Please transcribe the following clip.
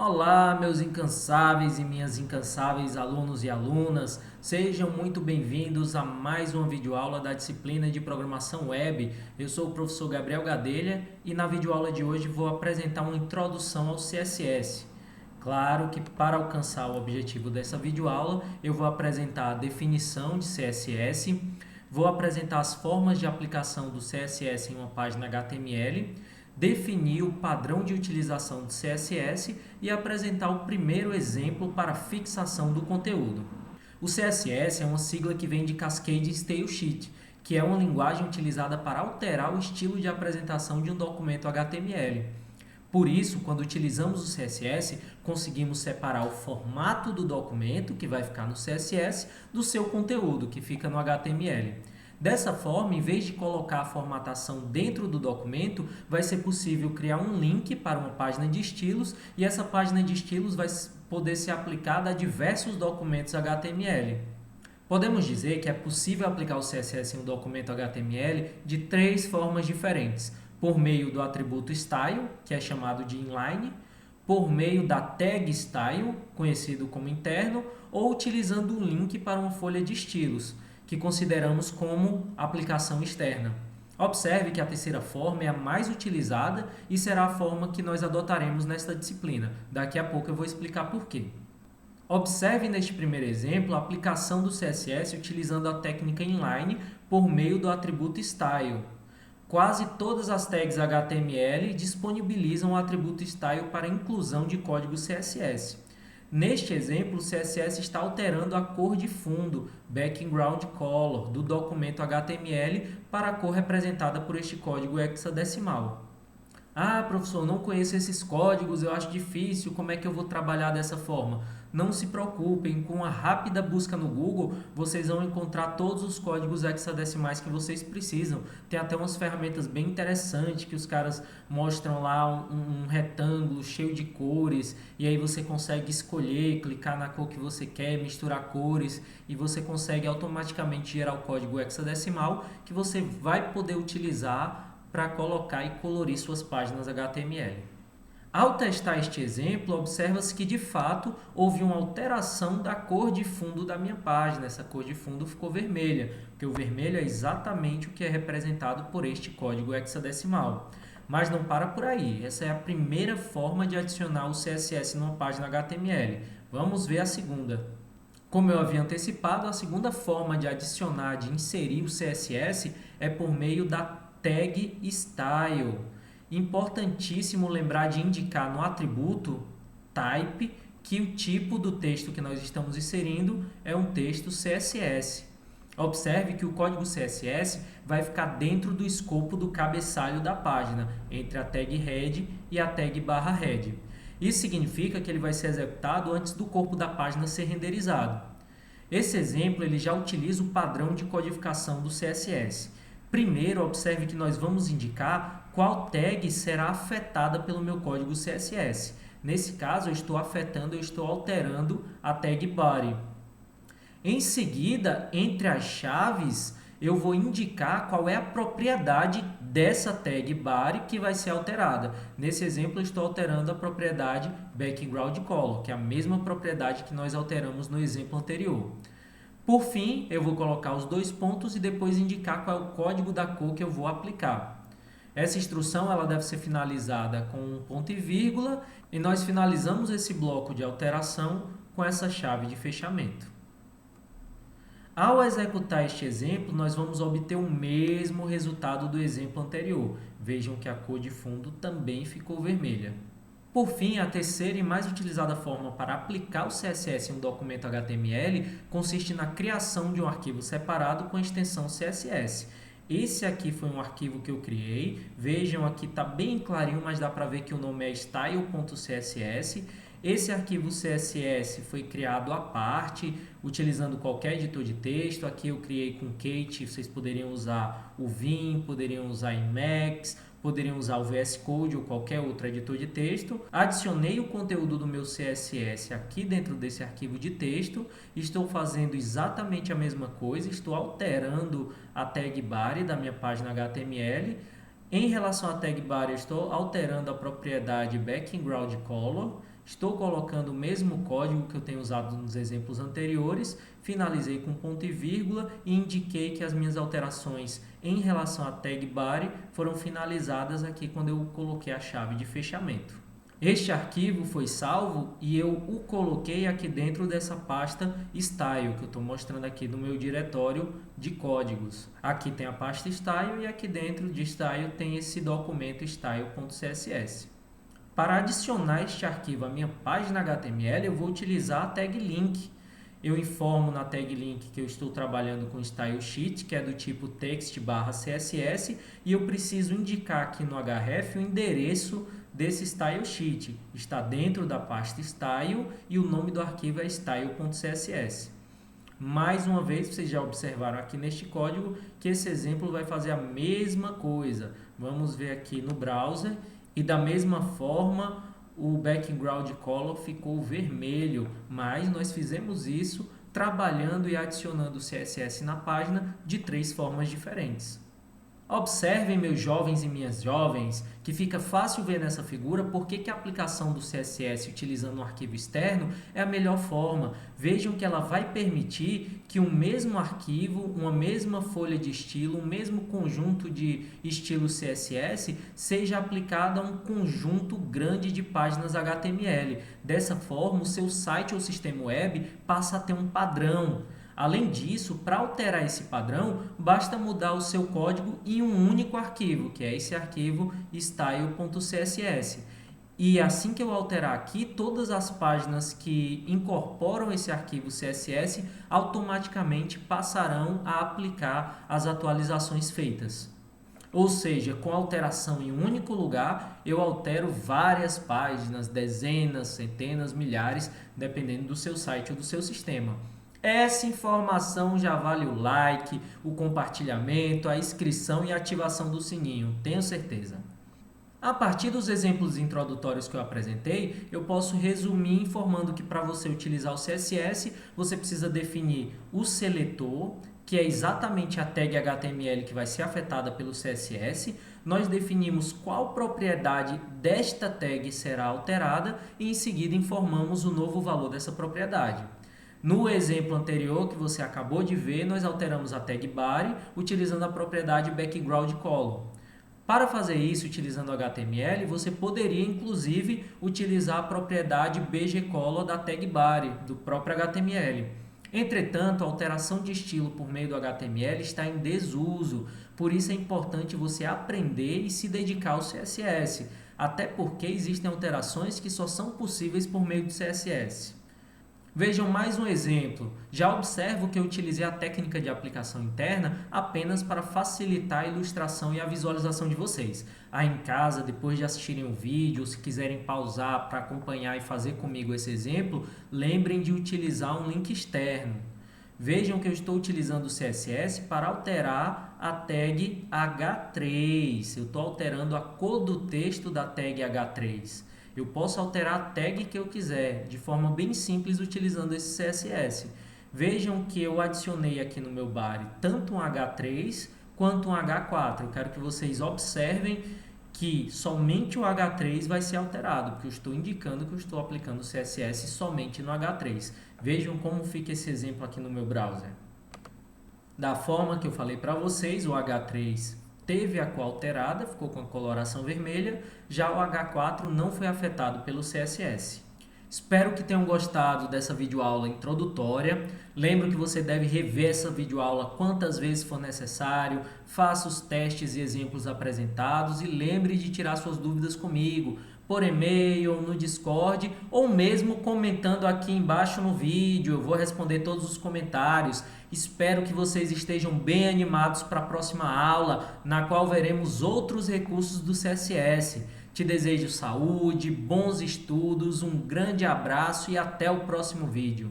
Olá, meus incansáveis e minhas incansáveis alunos e alunas, sejam muito bem-vindos a mais uma videoaula da disciplina de Programação Web. Eu sou o professor Gabriel Gadelha e na videoaula de hoje vou apresentar uma introdução ao CSS. Claro que para alcançar o objetivo dessa videoaula, eu vou apresentar a definição de CSS, vou apresentar as formas de aplicação do CSS em uma página HTML, definir o padrão de utilização do CSS e apresentar o primeiro exemplo para fixação do conteúdo. O CSS é uma sigla que vem de Cascade Style Sheet, que é uma linguagem utilizada para alterar o estilo de apresentação de um documento HTML. Por isso, quando utilizamos o CSS, conseguimos separar o formato do documento, que vai ficar no CSS, do seu conteúdo, que fica no HTML. Dessa forma, em vez de colocar a formatação dentro do documento, vai ser possível criar um link para uma página de estilos e essa página de estilos vai poder ser aplicada a diversos documentos HTML. Podemos dizer que é possível aplicar o CSS em um documento HTML de três formas diferentes: por meio do atributo style, que é chamado de inline, por meio da tag style, conhecido como interno, ou utilizando um link para uma folha de estilos, que consideramos como aplicação externa. Observe que a terceira forma é a mais utilizada e será a forma que nós adotaremos nesta disciplina. Daqui a pouco eu vou explicar por quê. Observe neste primeiro exemplo a aplicação do CSS utilizando a técnica inline por meio do atributo style. Quase todas as tags HTML disponibilizam o atributo style para inclusão de código CSS. Neste exemplo, o CSS está alterando a cor de fundo, background color, do documento HTML para a cor representada por este código hexadecimal. Ah, professor, não conheço esses códigos, eu acho difícil, como é que eu vou trabalhar dessa forma? Não se preocupem, com uma rápida busca no Google, vocês vão encontrar todos os códigos hexadecimais que vocês precisam. Tem até umas ferramentas bem interessantes que os caras mostram lá um retângulo cheio de cores e aí você consegue escolher, clicar na cor que você quer, misturar cores e você consegue automaticamente gerar o código hexadecimal que você vai poder utilizar para colocar e colorir suas páginas HTML. Ao testar este exemplo, observa-se que de fato houve uma alteração da cor de fundo da minha página. Essa cor de fundo ficou vermelha, porque o vermelho é exatamente o que é representado por este código hexadecimal. Mas não para por aí, essa é a primeira forma de adicionar o CSS numa página HTML. Vamos ver a segunda. Como eu havia antecipado, a segunda forma de adicionar, de inserir o CSS é por meio da tag style. Importantíssimo lembrar de indicar no atributo type que o tipo do texto que nós estamos inserindo é um texto CSS. Observe que o código CSS vai ficar dentro do escopo do cabeçalho da página, entre a tag head e a tag /head. Isso significa que ele vai ser executado antes do corpo da página ser renderizado. Esse exemplo ele já utiliza o padrão de codificação do CSS. Primeiro, observe que nós vamos indicar qual tag será afetada pelo meu código CSS. Nesse caso, eu estou alterando a tag body. Em seguida, entre as chaves, eu vou indicar qual é a propriedade dessa tag body que vai ser alterada. Nesse exemplo, eu estou alterando a propriedade background color, que é a mesma propriedade que nós alteramos no exemplo anterior. Por fim, eu vou colocar os dois pontos e depois indicar qual é o código da cor que eu vou aplicar. Essa instrução ela deve ser finalizada com um ponto e vírgula e nós finalizamos esse bloco de alteração com essa chave de fechamento. Ao executar este exemplo, nós vamos obter o mesmo resultado do exemplo anterior. Vejam que a cor de fundo também ficou vermelha. Por fim, a terceira e mais utilizada forma para aplicar o CSS em um documento HTML consiste na criação de um arquivo separado com a extensão CSS. Esse aqui foi um arquivo que eu criei. Vejam, aqui está bem clarinho, mas dá para ver que o nome é style.css. Esse arquivo CSS foi criado à parte, utilizando qualquer editor de texto. Aqui eu criei com Kate, vocês poderiam usar o Vim, poderiam usar Emacs, poderiam usar o VS Code ou qualquer outro editor de texto. Adicionei o conteúdo do meu CSS aqui dentro desse arquivo de texto. Estou fazendo exatamente a mesma coisa, estou alterando a tag body da minha página HTML. Em relação à tag body, eu estou alterando a propriedade background color Estou colocando o mesmo código que eu tenho usado nos exemplos anteriores, finalizei com ponto e vírgula e indiquei que as minhas alterações em relação à tag body foram finalizadas aqui quando eu coloquei a chave de fechamento. Este arquivo foi salvo e eu o coloquei aqui dentro dessa pasta Style, que eu estou mostrando aqui no meu diretório de códigos. Aqui tem a pasta Style e aqui dentro de Style tem esse documento style.css. Para adicionar este arquivo à minha página HTML, eu vou utilizar a tag link. Eu informo na tag link que eu estou trabalhando com Style Sheet, que é do tipo text/css, e eu preciso indicar aqui no href o endereço desse Style Sheet. Está dentro da pasta Style e o nome do arquivo é style.css. Mais uma vez, vocês já observaram aqui neste código que esse exemplo vai fazer a mesma coisa. Vamos ver aqui no browser e da mesma forma o background color ficou vermelho, mas nós fizemos isso trabalhando e adicionando o CSS na página de 3 formas diferentes. Observem, meus jovens e minhas jovens, que fica fácil ver nessa figura porque que a aplicação do CSS utilizando um arquivo externo é a melhor forma. Vejam que ela vai permitir que o mesmo arquivo, uma mesma folha de estilo, um mesmo conjunto de estilo CSS seja aplicado a um conjunto grande de páginas HTML. Dessa forma, o seu site ou sistema web passa a ter um padrão. Além disso, para alterar esse padrão, basta mudar o seu código em um único arquivo, que é esse arquivo style.css. E assim que eu alterar aqui, todas as páginas que incorporam esse arquivo CSS automaticamente passarão a aplicar as atualizações feitas. Ou seja, com alteração em um único lugar, eu altero várias páginas, dezenas, centenas, milhares, dependendo do seu site ou do seu sistema. Essa informação já vale o like, o compartilhamento, a inscrição e a ativação do sininho, tenho certeza. A partir dos exemplos introdutórios que eu apresentei, eu posso resumir informando que para você utilizar o CSS, você precisa definir o seletor, que é exatamente a tag HTML que vai ser afetada pelo CSS. Nós definimos qual propriedade desta tag será alterada e em seguida informamos o novo valor dessa propriedade. No exemplo anterior que você acabou de ver, nós alteramos a tag body utilizando a propriedade background color. Para fazer isso utilizando HTML, você poderia inclusive utilizar a propriedade bgcolor da tag body do próprio HTML. Entretanto, a alteração de estilo por meio do HTML está em desuso, por isso é importante você aprender e se dedicar ao CSS, até porque existem alterações que só são possíveis por meio do CSS. Vejam mais um exemplo. Já observo que eu utilizei a técnica de aplicação interna apenas para facilitar a ilustração e a visualização de vocês. Aí em casa, depois de assistirem o vídeo, ou se quiserem pausar para acompanhar e fazer comigo esse exemplo, lembrem de utilizar um link externo. Vejam que eu estou utilizando o CSS para alterar a tag H3. Eu estou alterando a cor do texto da tag H3. Eu posso alterar a tag que eu quiser, de forma bem simples, utilizando esse CSS. Vejam que eu adicionei aqui no meu body tanto um H3 quanto um H4. Eu quero que vocês observem que somente o H3 vai ser alterado, porque eu estou indicando que eu estou aplicando o CSS somente no H3. Vejam como fica esse exemplo aqui no meu browser. Da forma que eu falei para vocês, o H3 teve a cor alterada, ficou com a coloração vermelha, já o H4 não foi afetado pelo CSS. Espero que tenham gostado dessa videoaula introdutória. Lembro que você deve rever essa videoaula quantas vezes for necessário, faça os testes e exemplos apresentados e lembre de tirar suas dúvidas comigo, por e-mail, no Discord ou mesmo comentando aqui embaixo no vídeo. Eu vou responder todos os comentários. Espero que vocês estejam bem animados para a próxima aula, na qual veremos outros recursos do CSS. Te desejo saúde, bons estudos, um grande abraço e até o próximo vídeo.